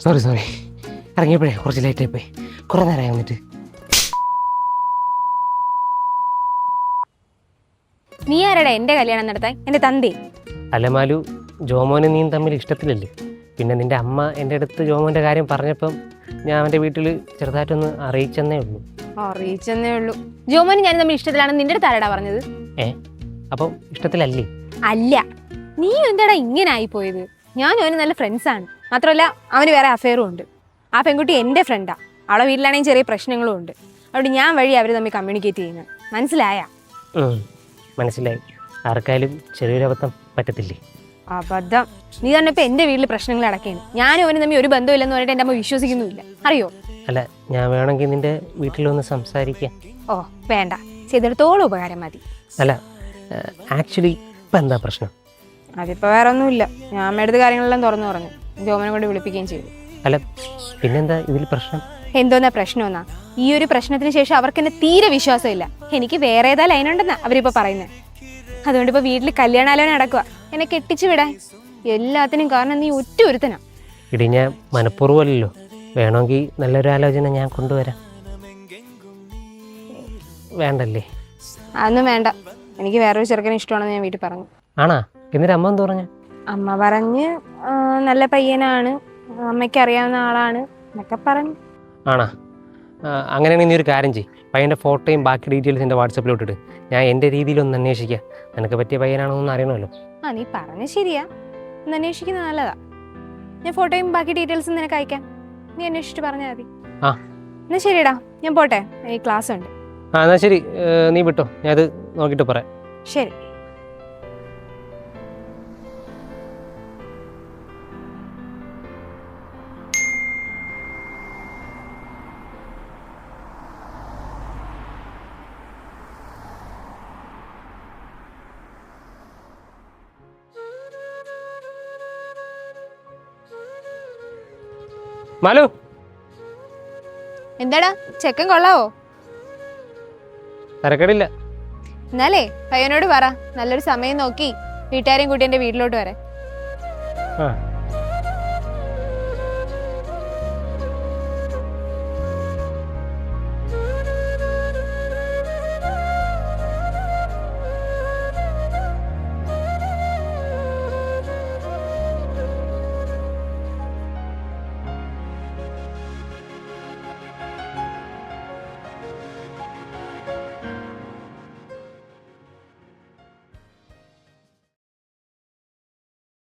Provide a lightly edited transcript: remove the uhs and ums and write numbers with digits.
Sorry ഇറങ്ങിയപ്പോഴേ കുറച്ച് ലേറ്റായി പോയി. കുറേ നേരമായി വന്നിട്ട്. നീ ആരടാ എൻ്റെ കല്യാണം നടത്താൻ? എൻ്റെ തന്തി? അല്ല മാലു, ജോമോനും നീയും തമ്മിൽ ഇഷ്ടത്തിലല്ലേ? പിന്നെ നിൻ്റെ അമ്മ എൻ്റെ അടുത്ത് ജോമോൻ്റെ കാര്യം പറഞ്ഞപ്പം ഞാൻ അവൻ്റെ വീട്ടിൽ ചെറുതായിട്ടൊന്ന് അറിയിച്ചെന്നേ ഉള്ളൂ. അറിയിച്ചെന്നേ ഉള്ളൂ. ജോമോനും ഞാനും തമ്മിൽ ഇഷ്ടത്തിലാണെന്ന് നിന്റെ അടുത്ത് ആരടാ പറഞ്ഞത്? അപ്പം ഇഷ്ടത്തിലല്ലേ? അല്ല. നീ എന്താടാ ഇങ്ങനെ ആയിപ്പോയത്? ഞാനും അവന് നല്ല ഫ്രണ്ട്സാണ്. മാത്രമല്ല അവന് വേറെ അഫെയറും ഉണ്ട്. ആ പെൺകുട്ടി എൻ്റെ ഫ്രണ്ടാ. അവളെ വീട്ടിലാണെങ്കിൽ ചെറിയ പ്രശ്നങ്ങളും ഉണ്ട്. അതുകൊണ്ട് ഞാൻ വഴി അവർ തമ്മിൽ കമ്മ്യൂണിക്കേറ്റ് ചെയ്യുന്നത്. മനസ്സിലായാ? മനസ്സിലായി. ആർക്കായാലും ചെറിയൊരു അബദ്ധം പറ്റത്തില്ലേ? അബദ്ധം? നീ തന്നെ ഇപ്പം എൻ്റെ വീട്ടിൽ പ്രശ്നങ്ങൾ അടക്കുകയാണ്. ഞാനും അവനും തമ്മിൽ ഒരു ബന്ധമില്ലെന്ന് പറഞ്ഞിട്ട് എൻ്റെ അമ്മ വിശ്വസിക്കുന്നുമില്ല. അറിയോ? അല്ല, ഞാൻ വേണമെങ്കിൽ നിൻ്റെ വീട്ടിലൊന്ന് സംസാരിക്കാം. ഓ വേണ്ട, ചെയ്തെടുത്തോളം ഉപകാരം മതി. അല്ല, ആക്ച്വലി ഇപ്പം എന്താ പ്രശ്നം? അതിപ്പോൾ വേറെ ഒന്നുമില്ല. ഞാൻ അമ്മയുടെ കാര്യങ്ങളെല്ലാം തുറന്നു പറഞ്ഞു. ജോമനെ കൊണ്ട് വിളിപ്പിക്കുകയും ചെയ്തു. അല്ല, പിന്നെന്താ ഇതിൽ പ്രശ്നം? എന്തോന്നാ പ്രശ്നമെന്നാ? ഈ ഒരു പ്രശ്നത്തിന് ശേഷം അവർക്ക് എന്നെ തീരെ വിശ്വാസമില്ല. എനിക്ക് വേറെ ഏതാ ലൈനുണ്ടെന്നാ അവരിപ്പോൾ പറയുന്നത്. അതുകൊണ്ട് ഇപ്പോൾ വീട്ടിൽ കല്യാണാലോചന നടക്കുക. എന്നെ കെട്ടിച്ചു വിടാൻ. എല്ലാത്തിനും കാരണം നീ ഒറ്റ ഒരുത്തനാ. ഇടി, ഞാൻ മനഃപൂർവ്വമല്ലല്ലോ. വേണമെങ്കിൽ നല്ലൊരു ആലോചന ഞാൻ കൊണ്ടുവരാം. വേണ്ടല്ലേ? അതൊന്നും വേണ്ട. എനിക്ക് വേറൊരു ചെറുക്കനെ ഇഷ്ടമാണെന്ന് ഞാൻ വീട്ടിൽ പറഞ്ഞു. ആണാ? എന്നിട്ട് അമ്മ എന്ത് പറഞ്ഞു? അമ്മ പറഞ്ഞ് നല്ല പയ്യനാണ്, അമ്മയ്ക്ക് അറിയാവുന്ന ആളാണ് എന്നൊക്കെ പറഞ്ഞു. ആണാ? അങ്ങനെയാണെങ്കിൽ നീ ഒരു കാര്യം ചെയ്യും. പയ്യൻ്റെ ഫോട്ടോയും ബാക്കി ഡീറ്റെയിൽസ് എൻ്റെ വാട്സപ്പിലോട്ടിട്ട് ഞാൻ എൻ്റെ രീതിയിലൊന്ന് അന്വേഷിക്കാം. നിനക്ക് പറ്റിയ പയ്യനാണോ എന്ന് അറിയണമല്ലോ. നീ പറഞ്ഞ ശരിയാ. ഒന്ന് അന്വേഷിക്കുന്നത് നല്ലതാ. ഞാൻ ഫോട്ടോയും ബാക്കി ഡീറ്റെയിൽസും നിനക്ക് അയക്കാം. നീ അന്വേഷിച്ചിട്ട് പറഞ്ഞാൽ മതി. എന്നാ ശരിടാ, ഞാൻ പോട്ടെ. എനിക്ക് ക്ലാസ് ഉണ്ട്. എന്നാൽ ശരി, നീ വിട്ടോ. ഞാൻ അത് നോക്കിയിട്ട് പറയാം. ശരി. മാലു, എന്താടാ, ചെക്കൻ കൊള്ളാവോ? തിരക്കടില്ല. എന്നാലേ പയ്യനോട് പറ നല്ലൊരു സമയം നോക്കി വീട്ടുകാരെയും കൂട്ടി എൻ്റെ വീട്ടിലോട്ട് വരാൻ.